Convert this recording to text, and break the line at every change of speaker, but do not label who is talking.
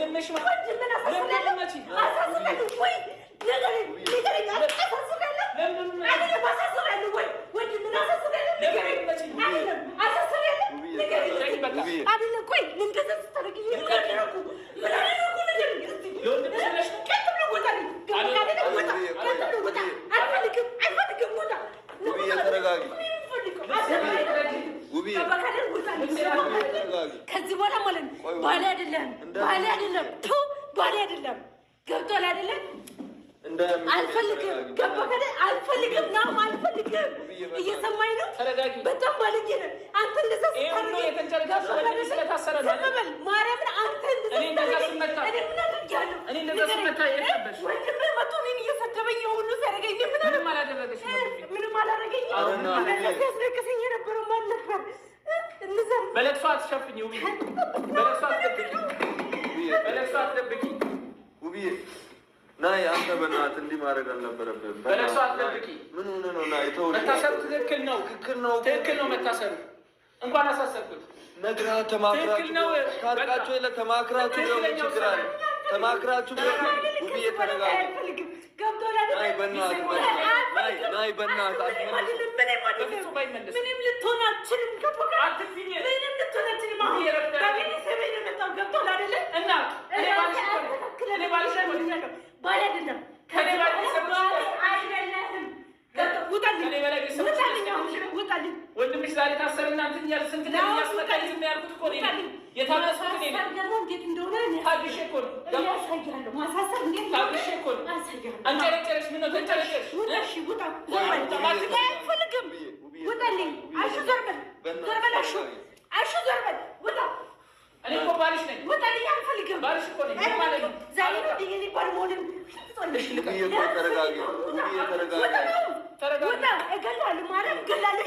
ወንድምሽ
ከዚህ በኋላ ማለት ነው ባሌ አይደለም ባሌ አይደለም ገብቶሃል አይደለም አልፈልግም ገባከለ አልፈልግም ነው አልፈልግም እየሰማኝ ነው በጣም ባለጌ ነህ አንተ እንደዛ
ነው የተንጨረጨረ ስለታሰረ ነው
ተቀበል ማርያምን አንተ እንደዛ ስመታ እኔ እንደዛ ስመታ የለበሽ ወንድም መቶ እኔን እየሰደበኝ ሁሉ ሲያደርገኝ ምንም አላደረገሽም ያስለቅሰኝ የነበረው ማን ነበር
በለቅሶ አትሸፍኝ ውብዬ በለቅሶ አትደብቂ ውብዬ ናይ አንተ በእናትህ እንዲህ ማድረግ አልነበረብህም። በለቅሶ አትደብቂ። ምን ሆነህ ነው? ናይ ተው። መታሰሩ ትክክል ነው መታሰሩ። እንኳን አሳሰብኩት። ነግራ ተማክራችሁ ታርቃችሁ የለ ተማክራችሁ ነው ችግር አለ። ተማክራችሁ ውብዬ ተረጋጊ። ናይ በእናትህ ናይ በእናትህ ምንም ልትሆን አትችልም። ምንም ልትሆን አትችልም። ገብቶሃል አይደለ? እና እኔ ባልሽ ባል አይደለም ከኔ ውጣልኝ። ወንድምሽ ዛሬ ታሰርና እንትን እያለ ስንት ነገር ያስመጣል። ዝም ያልኩት እኮ ነው የታመስኩት እኔ እንዴት እንደሆነ ታግሼ እኮ ነው ያሳያለሁ። ማሳሰብ እንዴት ታግሼ እኮ ነው አንጨረጨረሽ። ምን ነው ተንጨረጨረሽ? ውጣሽ ውጣ አልፈልግም። ውጣልኝ። አሹ ዘርበል አሹ ዘርበል ውጣ። እኔ እኮ ባልሽ ነኝ። ውጣልኝ። አልፈልግም። ባልሽ እኮ ነኝ ማለት ነው። ዛሬ ነው ይሄን ባል ሞልን ተረጋጊ። ተረጋጊ። ተረጋጊ። ውጣ። እገላለሁ ማለት እገላለሁ።